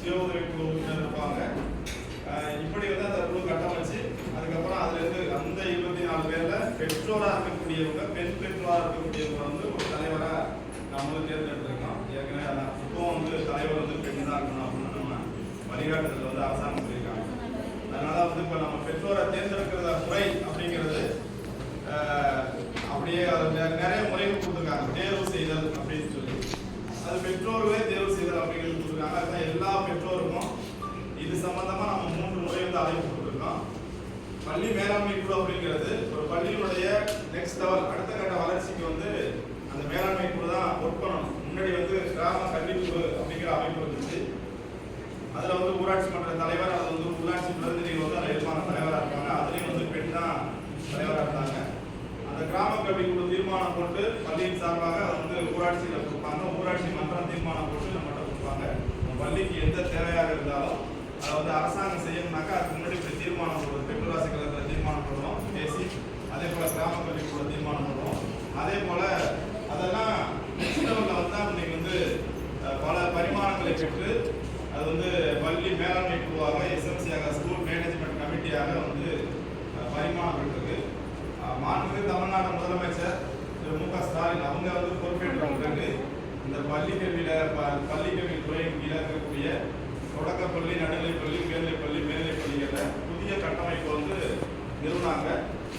சுய உதவிக்குழு உறுப்பினர் இருப்பாங்க. இப்படி வந்து அந்த குழு கட்டமைச்சு அதுக்கப்புறம் அதுல இருந்து அந்த 24 பேர்ல பெற்றோரா இருக்கக்கூடியவங்க, பெண் பெற்றோரா இருக்கக்கூடியவங்க வந்து ஒரு தலைவரா நம்ம வந்து தேர்ந்தெடுத்திருக்கோம். ஏற்கனவே அதான் இப்போ வந்து தலைவர் வந்து பெண் தான் இருக்கணும் அப்படின்னு நம்ம வழிகாட்டுதல் வந்து அரசாங்கம் சொல்லியிருக்காங்க. அதனால வந்து இப்போ நம்ம பெற்றோரை தேர்ந்தெடுக்கிற முறை அப்படிங்கிறது அப்படியே நிறைய முறைகள் கொடுத்துருக்காங்க. தேர்வு செய்தல் அப்படின்னு சொல்லி அது பெற்றோர்களே தேர்வு செய்தல் அப்படிங்கிறது கொடுத்துருக்காங்க. அதுதான் எல்லா பெற்றோருக்கும் இது சம்பந்தமா நம்ம 3 முறை வந்து அழைப்பு கொடுத்துருக்கோம். பள்ளி மேலாண்மை குழு அப்படிங்கிறது ஒரு பள்ளியினுடைய நெக்ஸ்ட் லெவல் அடுத்த கட்ட வளர்ச்சிக்கு வந்து அந்த மேலாண்மை குழு தான் ஒர்க் பண்ணணும். முன்னாடி வந்து கிராம கல்விக்குழு அப்படிங்கிற அமைப்பு இருந்துச்சு. அதுல வந்து ஊராட்சி மன்ற தலைவர், அது வந்து உள்ளாட்சி பிரதிநிதிகள் வந்து அதில் இருப்பாங்க, தலைவராக இருப்பாங்க. அதுலேயும் வந்து பெண் தான் தலைவராக இருந்தாங்க. அந்த கிராம கல்விக்குழு தீர்மானம் போட்டு பள்ளியின் சார்பாக அதை வந்து ஊராட்சியில் கொடுப்பாங்க. ஊராட்சி மன்றம் தீர்மானம் போட்டு நம்மகிட்ட கொடுப்பாங்க. பள்ளிக்கு எந்த தேவையாக இருந்தாலும் அதை வந்து அரசாங்கம் செய்யணும்னாக்கா அதுக்கு முன்னாடி இப்படி தீர்மானம் போடுவோம். பெற்றோராசி கழகத்தில் தீர்மானம் போடுவோம் பேசி, அதே போல கிராம கல்விக்குழு தீர்மானம் போடுவோம். அதே போல அதெல்லாம் நெக்ஸ்ட் லெவலில் வந்து இன்னைக்கு வந்து பல பரிமாணங்களை பெற்று அது வந்து பள்ளி மேலாண்மை குழுவாக, எஸ்எம்சியாக, ஸ்கூல் மேனேஜ்மெண்ட் கமிட்டியாக வந்து பரிமாணம் பெற்றிருக்கு. மாண்புமிகு தமிழ்நாடு முதலமைச்சர் திரு மு க ஸ்டாலின் அவங்க வந்து பொறுப்பேற்ற பிறகு இந்த பள்ளி கல்வி துறையின் கீழே இருக்கக்கூடிய தொடக்கப்பள்ளி, நடுநிலைப்பள்ளி, மேல்நிலைப்பள்ளிகளில் புதிய கட்டமைப்பு வந்து நிறுவனாங்க.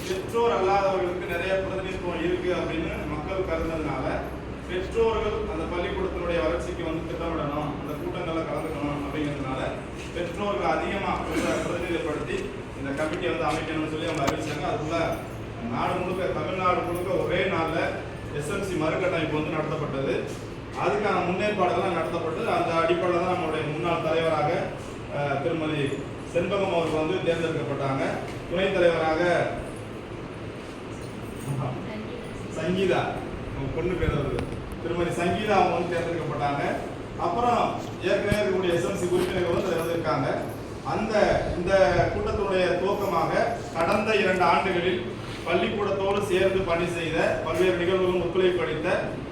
பெற்றோர் அல்லாதவர்களுக்கு நிறைய பிரதிநிதித்துவம் இருக்கு அப்படின்னு மக்கள் கருதுனதுனால பெற்றோர்கள் அந்த பள்ளிக்கூடத்தினுடைய வளர்ச்சிக்கு வந்து திட்டமிடணும், அந்த கூட்டங்களில் கலந்துக்கணும் அப்படிங்கிறதுனால பெற்றோர்கள் அதிகமாக பிரதிநிதிப்படுத்தி இந்த கமிட்டியை வந்து அமைக்கணும்னு சொல்லி அவங்க அறிவிச்சாங்க. அதுக்குள்ள நாடு முழுக்க, தமிழ்நாடு முழுக்க ஒரே நாளில் எஸ்எம்சி மறுகட்டமைப்பு வந்து நடத்தப்பட்டது. அதுக்கான முன்னேற்பாடுகள்லாம் நடத்தப்பட்டு அந்த அடிப்படையில் தான் நம்மளுடைய முன்னாள் தலைவராக திருமதி செண்பகம் அவர்கள் வந்து தேர்ந்தெடுக்கப்பட்டாங்க. துணைத் தலைவராக சங்கீதா, பொண்ணு பேர் வருது, திருமதி சங்கீதா அவங்க வந்து தேர்ந்தெடுக்கப்பட்டாங்க. அப்புறம் ஏற்கனவே இருக்கக்கூடிய எஸ்எம்சி உறுப்பினர்கள் வந்து அதில் இருக்காங்க. இந்த கூட்டத்தினுடைய துவக்கமாக கடந்த 2 ஆண்டுகளில் பள்ளிக்கூடத்தோடு சேர்ந்து பணி செய்த பல்வேறு நிகழ்வுகளும் ஒத்துழைப்பு அளித்த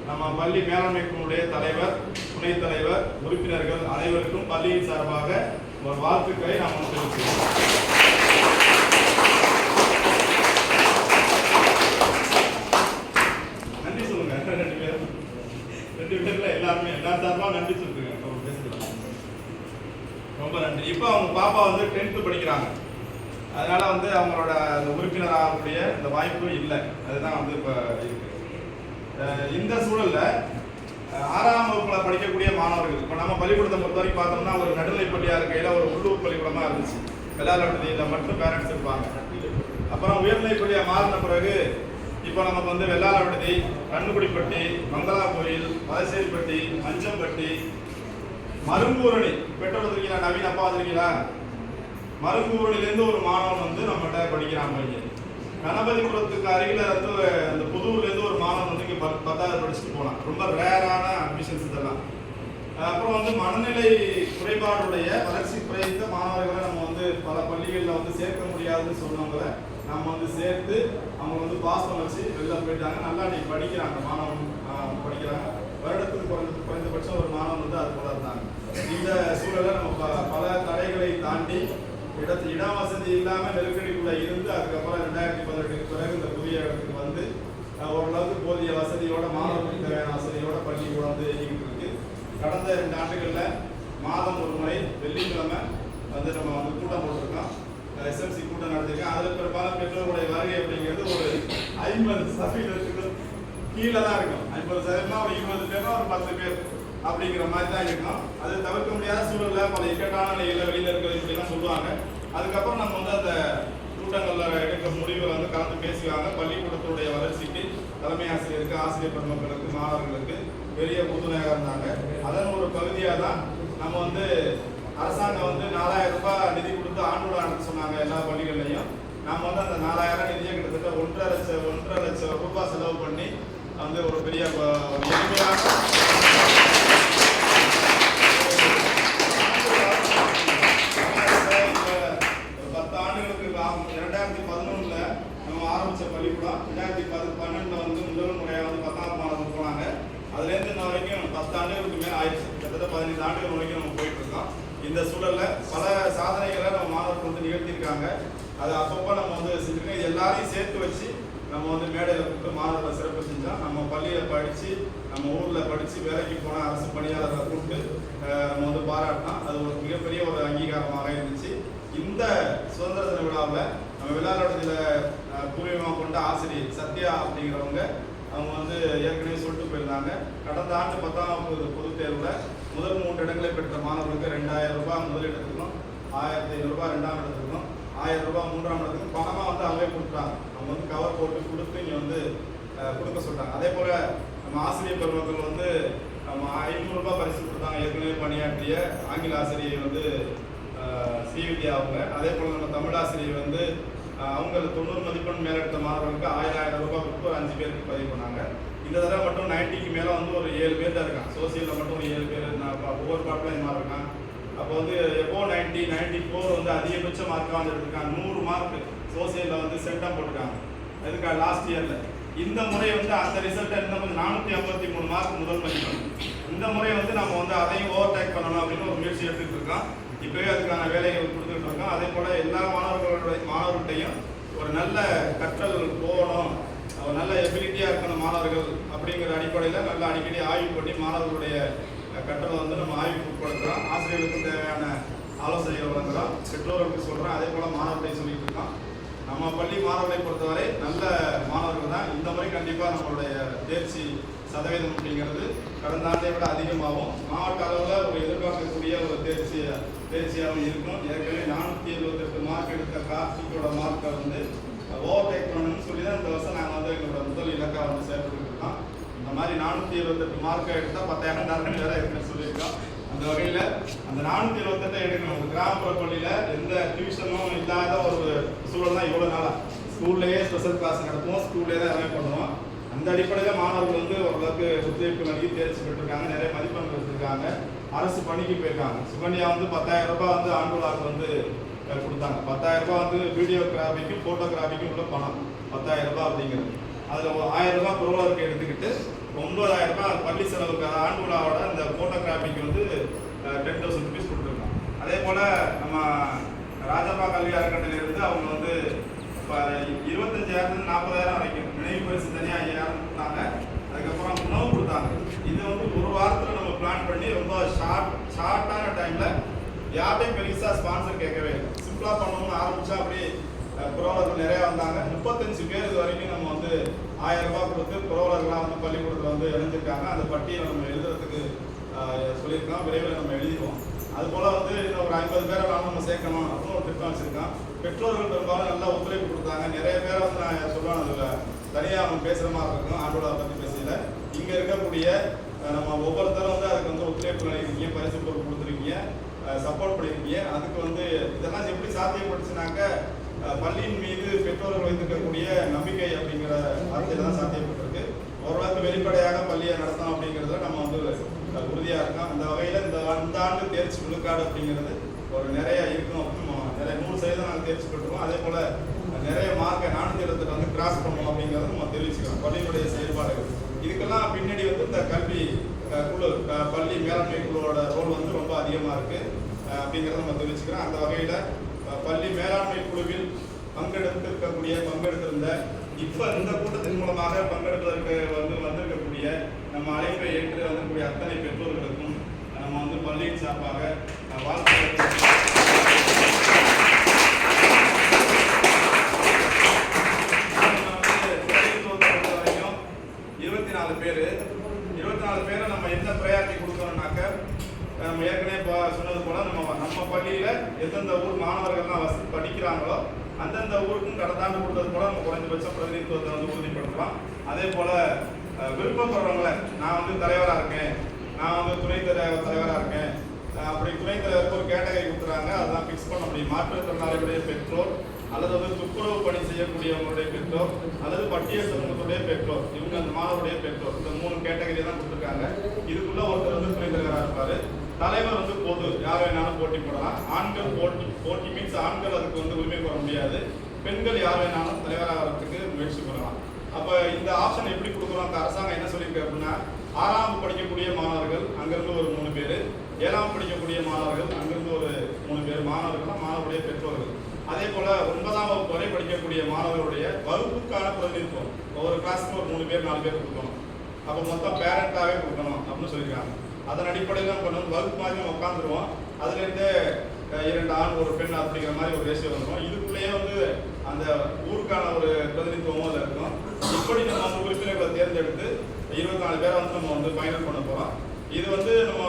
நம்ம பள்ளி மேலாண்மை குழுவுடைய தலைவர், துணைத் தலைவர், உறுப்பினர்கள் அனைவருக்கும் பள்ளியின் சார்பாக ஒரு வாழ்த்துக்களை நாம் தெரிவிக்கிறோம். நன்றி சொல்லுங்க. 2 பேர்ல எல்லாருமே எல்லா சார்பாக நன்றி சொல்லுங்க. ரொம்ப நன்றி. இப்போ அவங்க பாப்பா வந்து 10th படிக்கிறாங்க. அதனால வந்து அவங்களோட அந்த உறுப்பினர் ஆகக்கூடிய இந்த வாய்ப்பு இல்லை. அதுதான் வந்து இப்போ இருக்கு. இந்த சூழல்ல 6ஆம் வகுப்புல படிக்கக்கூடிய மாணவர்கள், இப்போ நம்ம பள்ளிக்கூடத்தை பொறுத்த வரைக்கும் பார்த்தோம்னா ஒரு நடுநிலை பள்ளியா இருக்கையில ஒரு உள்ளூர் பள்ளிக்கூடமா இருந்துச்சு. வெள்ளாளப்பட்டியில மட்டும் பேரண்ட்ஸ் இருப்பாங்க. அப்புறம் உயர்நிலை பள்ளியா மாறின பிறகு இப்போ நமக்கு வந்து வெள்ளாளப்பட்டி, கண்ணுக்குடிப்பட்டி, மங்களா கோயில், வலசேரிப்பட்டி, மஞ்சம்பட்டி, மருங்கூரணி, பெற்றோர் இருக்கீங்களா, நவீன் அப்பா இருக்கீங்களா, மருங்கூரணிலேருந்து ஒரு மாணவன் வந்து நம்மகிட்ட படிக்கிறான். கணபதிபுரத்துக்கு அருகில் வந்து அந்த புதூர்லேருந்து ஒரு மாணவன் வந்து இங்கே 10வது படிச்சுட்டு போகலாம். ரொம்ப ரேரான அட்மிஷன்ஸ் இதெல்லாம். அப்புறம் வந்து மனநிலை குறைபாடுடைய வளர்ச்சி குறைந்த மாணவர்களை நம்ம வந்து பல பள்ளிகளில் வந்து சேர்க்க முடியாதுன்னு சொன்னவங்களை நம்ம வந்து சேர்த்து அவங்க வந்து பாஸ் பண்ண வச்சு வெளில போயிட்டாங்க. நல்லா நீ படிக்கிறாங்க, மாணவன் படிக்கிறாங்க. வருடத்துக்கு குறைந்தபட்சம் ஒரு மாணவன் வந்து அது போல இருந்தாங்க. இந்த சூழலை நம்ம பல தடைகளை தாண்டி இட வசதி இல்லாமல் நெருக்கடிக்குள்ள இருந்து அதுக்கப்புறம் 2018க்கு பிறகு இந்த புதிய இடத்துக்கு வந்து ஓரளவுக்கு போதிய வசதியோட, மாணவர்களுக்கு தேவையான வசதியோட பள்ளி கூட வந்து இயங்கிட்டு இருக்கு. கடந்த 2 ஆண்டுகளில் மாதம் ஒரு முறை வெள்ளிக்கிழமை வந்து நம்ம வந்து கூட்டம் போட்டிருக்கோம். எஸ்எம்சி கூட்டம் நடத்திருக்கோம். அதில் பெரும்பாலும் பெற்றோர்களுடைய வருகை அப்படிங்கிறது ஒரு 50% கீழே தான் இருக்கும். 50% ஒரு 20 பேர்னா ஒரு 10 பேர் அப்படிங்கிற மாதிரி தான் இருக்கும். அது தவிர்க்க முடியாத சூழலில் பல இக்கட்டான நிலையில் வெளியில் இருக்கிறது இப்படிலாம் சொல்லுவாங்க. அதுக்கப்புறம் நம்ம வந்து அந்த கூட்டங்களில் எடுக்கிற முடிவுகளை வந்து கலந்து பேசுவாங்க. பள்ளிக்கூடத்துடைய வளர்ச்சிக்கு தலைமை ஆசிரியருக்கு, ஆசிரியர் பெருமக்களுக்கு, மாணவர்களுக்கு பெரிய உறுதுணையாக இருந்தாங்க. அதன் ஒரு பகுதியாக தான் நம்ம வந்து அரசாங்கம் வந்து 4000 ரூபாய் நிதி கொடுத்து ஆண்டோட நடத்த சொன்னாங்க எல்லா பள்ளிகள்லையும். நம்ம வந்து அந்த 4000 நிதியை கிட்டத்தட்ட 1,50,000 ரூபாய் செலவு பண்ணி வந்து ஒரு பெரிய எளிமையான 10 ஆண்டுகளுக்கு 2011 நம்ம ஆரம்பிச்ச பள்ளிக்கூடம் 2012 வந்து முதல் முறையாக வந்து 10ஆம் மாதம் போனாங்க. அதுலேருந்து இன்ன வரைக்கும் 10 ஆண்டுகளுக்கு மேலே ஆயிடுச்சு. கிட்டத்தட்ட 15 ஆண்டுகள் வரைக்கும் நம்ம போயிட்டு இருக்கோம். இந்த சூழல்ல பல சாதனைகளை நம்ம மாணவர்கள் வந்து நிகழ்த்தியிருக்காங்க. அது அப்பப்போ நம்ம வந்து செஞ்சுருக்கோம். இது எல்லாரையும் சேர்த்து வச்சு நம்ம வந்து மேடையில் கூப்பிட்டு மாணவர்களை சிறப்பு செஞ்சோம். நம்ம பள்ளியில் படித்து நம்ம ஊரில் படித்து வேலைக்கு போன அரசு பணியாளர்களை கூப்பிட்டு நம்ம வந்து பாராட்டினோம். அது ஒரு மிகப்பெரிய ஒரு அங்கீகாரமாக இருந்துச்சு. இந்த சுதந்திர தின விழாவில் நம்ம விளையாடுறதுல பூர்வீகமாக கொண்ட ஆசிரியர் சத்யா அப்படிங்கிறவங்க அவங்க வந்து ஏற்கனவே சொல்லிட்டு போயிருந்தாங்க. கடந்த ஆண்டு 10ஆம் வகுப்பு பொதுத் தேர்வில் முதல் 3 இடங்களை பெற்ற மாணவர்களுக்கு 2000 ரூபாய் முதல் இடத்துக்கும், 1500 ரூபாய் 2ஆம் இடத்துக்கும், 1000 ரூபாய் 3ஆம் இடத்துக்கும் பணமாக வந்து அவங்களே கொடுத்துட்டாங்க. அவங்க வந்து கவர் போட்டு கொடுத்து இங்கே வந்து கொடுக்க சொல்லிட்டாங்க. அதே போல் நம்ம ஆசிரியர் பெருமக்கள் வந்து நம்ம 500 ரூபாய் பரிசு கொடுத்தாங்க. ஏற்கனவே பணியாற்றிய ஆங்கில ஆசிரியர் வந்து ஸ்ரீவித்யா அவங்க. அதே போல் நம்ம தமிழ் ஆசிரியர் வந்து அவங்க 90 மதிப்பெண் மேலே எடுத்த மாணவர்களுக்கு 1000 ரூபாய் கொடுத்து ஒரு 5 பேருக்கு பதிவு பண்ணாங்க. இந்த தடவை மட்டும் 90க்கு மேலே வந்து ஒரு 7 பேர் தான் இருக்காங்க. சோசியலில் மட்டும் ஒரு 7 பேர் ஒவ்வொரு பாட்டில் இந்த மாதிரி இருக்காங்க. அப்போ வந்து எப்போ 90, 94 வந்து அதிகபட்ச மார்க்காக வந்து எடுத்திருக்காங்க. 100 மார்க் சோசியலில் வந்து சென்டாக போட்டிருக்காங்க. அதுக்காக லாஸ்ட் இயரில் இந்த முறை வந்து அந்த ரிசல்ட்டை இந்த 453 மார்க் முதல் மதிப்பெண். இந்த முறை வந்து நம்ம வந்து அதையும் ஓவர் டேக் பண்ணணும் அப்படின்னு ஒரு முயற்சி எடுத்துகிட்டு இருக்கோம். இப்போவே அதுக்கான வேலைகள் கொடுத்துட்டு இருக்கோம். அதே போல் எல்லா மாணவர்கள்ட்டையும் ஒரு நல்ல கற்றல் போகணும், ஒரு நல்ல எபிலிட்டியாக இருக்கணும் மாணவர்கள் அப்படிங்கிற அடிப்படையில் நல்ல அடிக்கடி ஆய்வு பண்ணி மாணவர்களுடைய கற்றலை வந்து நம்ம ஆய்வுக்கு உட்படுத்துகிறோம். ஆசிரியர்களுக்கு தேவையான ஆலோசனைகள் வழங்குகிறோம், பெற்றோர்களுக்கு சொல்கிறோம். அதே போல் மாணவர்களையும் சொல்லிட்டு இருக்கோம். நம்ம பள்ளி மாணவர்களை பொறுத்தவரை நல்ல மாணவர்கள் தான். இந்த முறை கண்டிப்பாக நம்மளுடைய தேர்ச்சி சதவீதம் அப்படிங்கிறது கடந்த ஆண்டை விட அதிகமாகும். மாவட்ட அளவில் ஒரு எதிர்பார்க்கக்கூடிய ஒரு தேர்ச்சியாகவும் இருக்கும். ஏற்கனவே 478 மார்க் எடுத்த கார்த்திகோட மார்க்கை வந்து ஓவர் டேக் பண்ணணும்னு சொல்லி தான் இந்த வருஷம் நாங்கள் வந்து எங்களோட முதல் இலக்காக வந்து செயல்பட்டுருக்கோம். இந்த மாதிரி 478 மார்க்கை எடுத்தால் 10,000 தரணும் வேலை இருக்குன்னு சொல்லியிருக்கோம். அந்த வகையில் அந்த 478 எடுக்கணும். கிராமப்புற பள்ளியில் எந்த டியூஷனும் இல்லாத ஒரு சூழல் தான் இவ்வளோ நாளாக. ஸ்கூல்லேயே ஸ்பெஷல் கிளாஸ் நடத்துவோம், ஸ்கூல்லேயே தான் எல்லாமே பண்ணுவோம். அந்த அடிப்படையில் மாணவர்கள் வந்து ஓரளவுக்கு ஒத்துழைப்பு நல்கி தேர்ச்சி பெற்றிருக்காங்க, நிறைய மதிப்பெண்கள் எடுத்திருக்காங்க, அரசு பணிக்கு போயிருக்காங்க. சுகன்யா வந்து 10,000 ரூபாய் வந்து ஆண்டு விழாவுக்கு வந்து கொடுத்தாங்க. 10,000 ரூபாய் வந்து வீடியோகிராஃபிக்கும் ஃபோட்டோகிராஃபிக்கும் உள்ள பணம் 10,000 ரூபாய் அப்படிங்கிறது. அதில் 1000 ரூபாய் புரோலருக்கு எடுத்துக்கிட்டு 9,000 ரூபாய் பள்ளி செலவுக்கு ஆண்டு விழாவோட இந்த ஃபோட்டோகிராஃபிக்கு வந்து 10,000 ருபீஸ் கொடுத்துருக்காங்க. அதே போல் நம்ம ராஜப்பா கல்வி அறக்கட்டளையிலிருந்து அவங்க வந்து இப்போ 25,000 40,000 வரைக்கும் நினைவு பரிசு தனியாக 5,000 கொடுத்தாங்க. அதுக்கப்புறம் உணவு கொடுத்தாங்க. இது வந்து ஒரு வாரத்தில் நம்ம பிளான் பண்ணி ரொம்ப ஷார்ட்டான டைமில் யார்ட்டையும் பெருசாக ஸ்பான்சர் கேட்கவே இல்லை, சிம்பிளாக பண்ணணும்னு ஆரம்பித்தா அப்படியே புரோலர்கள் நிறையா வந்தாங்க. 35 பேர் இது வரைக்கும் நம்ம வந்து 1000 ரூபாய் கொடுத்து புரோலர்கள்லாம் வந்து பள்ளிக்கூடத்தில் வந்து இணைஞ்சிருக்காங்க. அந்த பட்டியலை நம்ம எழுதுறதுக்கு சொல்லியிருக்கோம். விரைவில் நம்ம எழுதிடுவோம். அதுபோல் வந்து இன்னும் ஒரு 50 பேரை நம்ம சேர்க்கணும் அப்படின்னு ஒரு திட்டம் வச்சுருக்கோம். பெற்றோர்கள் பெரும்பாலும் நல்லா ஒத்துழைப்பு கொடுத்தாங்க. நிறைய பேரை வந்து நான் சொல்லுவேன், அதில் தனியாக அவங்க பேசுகிற மாதிரி இருக்கும். ஆண்டோட பற்றி பேசல இங்கே இருக்கக்கூடிய நம்ம ஒவ்வொருத்தரும் வந்து அதுக்கு வந்து ஒத்துழைப்பு பண்ணியிருக்கீங்க, பரிசு பொருள் கொடுத்துருக்கீங்க, சப்போர்ட் பண்ணியிருக்கீங்க. அதுக்கு வந்து இதெல்லாம் எப்படி சாத்தியப்பட்டுச்சுனாக்க பள்ளியின் மீது பெற்றோர்கள் வைத்திருக்கக்கூடிய நம்பிக்கை அப்படிங்கிற வார்த்தையில தான் சாத்தியப்பட்டிருக்கு. ஓரளவுக்கு வெளிப்படையாக பள்ளியை நடத்தணும் அப்படிங்கிறதுல நம்ம வந்து உறுதியாக இருக்கோம். அந்த வகையில் இந்த ஆண்டு தேர்ச்சி விழுக்காடு அப்படிங்கிறது ஒரு நிறைய இருக்கும் அப்படின்னு நிறைய 100% நாங்கள் தேர்ச்சி பெற்றுருவோம். அதே போல் நிறைய மார்க்கை 478 வந்து கிராஸ் பண்ணுவோம் அப்படிங்கிறத நம்ம தெரிவிச்சுக்கிறோம். பள்ளியினுடைய செயல்பாடுகள் இதுக்கெல்லாம் பின்னாடி வந்து இந்த கல்வி குழு, பள்ளி மேலாண்மை குழுவோட ரோல் வந்து ரொம்ப அதிகமாக இருக்குது அப்படிங்கிறத நம்ம தெரிவிச்சுக்கிறோம். அந்த வகையில் பள்ளி மேலாண்மை குழுவில் பங்கெடுத்திருந்த இப்போ இந்த கூட்டத்தின் மூலமாக பங்கெடுப்பதற்கு வந்திருக்கக்கூடிய நம்ம அழைப்பை ஏற்று வந்திருக்கக்கூடிய அத்தனை பெற்றோர்களுக்கும் நம்ம வந்து பள்ளியின் சார்பாக வாழ்த்துக்கள். 24 பேரை நம்ம என்ன ப்ரையாரிட்டி கொடுக்கணும்னாக்க நம்ம ஏற்கனவே சொன்னது போல நம்ம பள்ளியில் எந்தெந்த ஊர் மாணவர்கள்லாம் படிக்கிறாங்களோ அந்தந்த ஊருக்கும் கடந்தாண்டு கொடுத்தது போல நம்ம குறைஞ்சபட்சம் பிரதிநிதித்துவத்தை வந்து உறுதிப்படுத்தலாம். அதே போல விருப்பப்படுறவங்கள நான் வந்து தலைவராக இருக்கேன், நான் வந்து துணைத் தலைவராக இருக்கேன், அப்படி துணைத் தலைவருக்கு ஒரு கேட்டகரி கொடுத்துறாங்க. அதெல்லாம் ஃபிக்ஸ் பண்ண முடியும். மாற்றுத்திறனாளிகளுடைய பெற்றோர் அல்லது வந்து துப்புரவு பணி செய்யக்கூடியவங்களுடைய பெற்றோர் அல்லது பட்டியல் சமூகத்துடைய பெற்றோர், இவங்க அந்த மாணவருடைய பெற்றோர், இந்த 3 கேட்டகரி தான் கொடுத்துருக்காங்க. இதுக்குள்ள ஒருத்தர் வந்து துணைத் தலைவராக இருப்பாரு. தலைவர் வந்து பொது, யார் வேணாலும் போட்டி போடலாம். ஆண்கள் போட்டி மீன்ஸ் ஆண்கள் அதுக்கு வந்து உரிமை பெற முடியாது. பெண்கள் யார் வேணாலும் தலைவராகிறதுக்கு முயற்சி பண்ணலாம். அப்போ இந்த ஆப்ஷன் எப்படி கொடுக்குறோம்? அரசாங்கம் என்ன சொல்லியிருக்கு அப்படின்னா 6ஆம் படிக்கக்கூடிய மாணவர்கள் அங்கிருந்து ஒரு 3 பேர், 7ஆம் படிக்கக்கூடிய மாணவர்கள், அங்கிருந்து ஒரு 3 பேர் மாணவர்கள், மாணவருடைய பெற்றோர்கள். அதே போல 9ஆம் வகுப்பு வரை படிக்கக்கூடிய மாணவர்களுடைய வகுப்புக்கான பிரதிநிதித்துவம் ஒவ்வொரு கிளாஸ்க்கு ஒரு 3 பேர் 4 பேர் கொடுக்கணும். அப்போ மொத்தம் பேரண்டாகவே கொடுக்கணும் அப்படின்னு சொல்லியிருக்காங்க. அதன் அடிப்படையில் நம்ம பண்ணணும், வகுப்பு மாதிரி நம்ம உட்காந்துருவோம். அதுலேருந்து 2 ஆண் 1 பெண் அப்படிங்கிற மாதிரி ஒரு ரேஷியோ வந்துடும். இதுக்குள்ளேயே வந்து அந்த ஊருக்கான ஒரு பிரதிநிதித்துவமும் அதில் இருக்கும். இப்படி நம்ம வந்து உறுப்பினர்களை தேர்ந்தெடுத்து 24 பேரை வந்து நம்ம வந்து ஃபைனல் பண்ண போகிறோம். இது வந்து நம்ம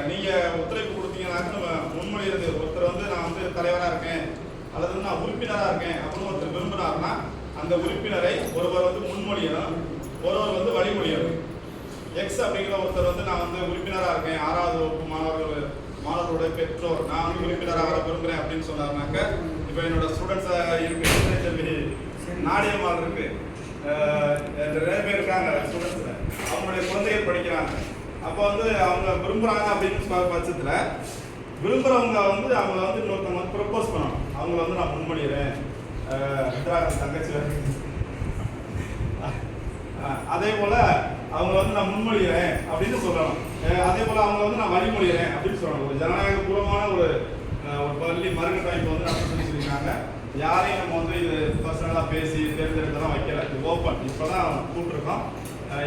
நீங்கள் ஒத்துழைப்பு கொடுத்தீங்கன்னாக்க நம்ம முன்மொழிகிறது, ஒருத்தர் வந்து நான் வந்து தலைவராக இருக்கேன் அல்லது வந்து நான் உறுப்பினராக இருக்கேன் அப்படின்னு ஒருத்தர் விரும்பினார்னா அந்த உறுப்பினரை ஒருவர் வந்து முன்மொழியணும், ஒருவர் வந்து வழிமொழியணும். எக்ஸ் அப்படிங்கிற ஒருத்தர் வந்து நான் வந்து உறுப்பினராக இருக்கேன், 6வது வகுப்பு மாணவர்களுடைய பெற்றோர், நான் வந்து உறுப்பினராக வர விரும்புகிறேன் அப்படின்னு சொன்னார்னாக்க, இப்போ என்னோட ஸ்டூடெண்ட்ஸ் இருக்கு, நாடியம்மாள் இருக்கு, நிறைய பேர் இருக்காங்க ஸ்டூடெண்ட்ஸ், அவங்களுடைய குழந்தைகள் படிக்கிறாங்க. அப்போ வந்து அவங்க விரும்புகிறாங்க அப்படின்னு பட்சத்தில் விரும்புகிறவங்க வந்து அவங்கள வந்து இன்னொருத்தவங்க வந்து ப்ரப்போஸ் பண்ணணும். அவங்கள வந்து நான் முன்மொழிகிறேன், தங்கச்சி அதே போல் அவங்கள வந்து நான் முன்மொழிகிறேன் அப்படின்னு சொல்லணும். அதே போல் அவங்கள வந்து நான் வழிமொழிகிறேன் அப்படின்னு சொல்லணும். ஒரு ஜனநாயக பூர்வமான ஒரு பள்ளி மறுகட்டமைப்பு வந்து நம்ம சொல்லி சொல்லியிருக்காங்க. யாரையும் நம்ம வந்து இது பர்சனலாக பேசி தேர்ந்தெடுத்தெல்லாம் வைக்கல, இது ஓப்பன். இப்போ தான் கூப்பிட்டுருக்கோம்.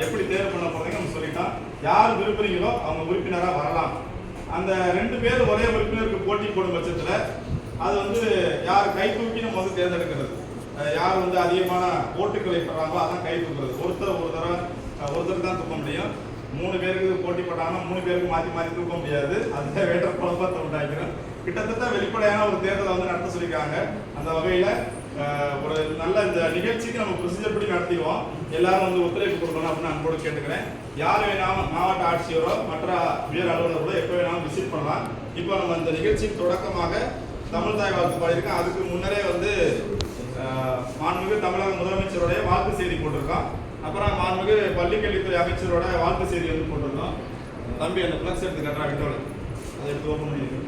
எப்படி தேர்வு பண்ண போகிறீங்க நம்ம சொல்லிட்டோம். யார் விரும்புகிறீங்களோ அவங்க உறுப்பினராக வரலாம். அந்த 2 பேர் ஒரே உறுப்பினருக்கு போட்டி போடும் பட்சத்தில் அது வந்து யார் கை தூக்கி நம்ம வந்து தேர்ந்தெடுக்கிறது, யார் வந்து அதிகமான ஓட்டுக்களை பெறாங்களோ அதான் கை தூக்குறது. ஒருத்தர் தான் தூக்க முடியும். 3 பேருக்கு போட்டி போட்டாங்கன்னா 3 பேருக்கு மாற்றி மாற்றி தூக்க முடியாது. அதுதான் வேற்ற குழப்பத்தை உண்டாக்கிறோம். கிட்டத்தட்ட வெளிப்படையான ஒரு தேர்தலை வந்து நடத்த சொல்லியிருக்காங்க. அந்த வகையில் ஒரு நல்ல இந்த நிகழ்ச்சிக்கு நம்ம ப்ரொசீஜர் படி நடத்திடுவோம். எல்லாரும் வந்து ஒத்துழைப்பு கொடுக்கணும் அப்படின்னு அன்போடு கேட்டுக்கிறேன். யார் வேணாலும் மாவட்ட ஆட்சியரோ மற்ற உயர் அலுவலர்களோ எப்போ வேணாலும் விசிட் பண்ணலாம். இப்போ நம்ம இந்த நிகழ்ச்சியின் தொடக்கமாக தமிழ் தாய் வாழ்த்து பாடியிருக்கோம். அதுக்கு முன்னரே வந்து மாண்புமிகு தமிழக முதலமைச்சருடைய வாழ்த்து செய்தி போட்டிருக்கோம். அப்புறம் மாண்புமிகு பள்ளிக்கல்வித்துறை அமைச்சரோட வாழ்த்து செய்தி வந்து போட்டிருக்கோம். தம்பி அந்த பிளக்ஸ் எடுத்து கட்டுறா விட்டோட அதை எடுத்து ஓப்பன் பண்ணியிருக்கோம்.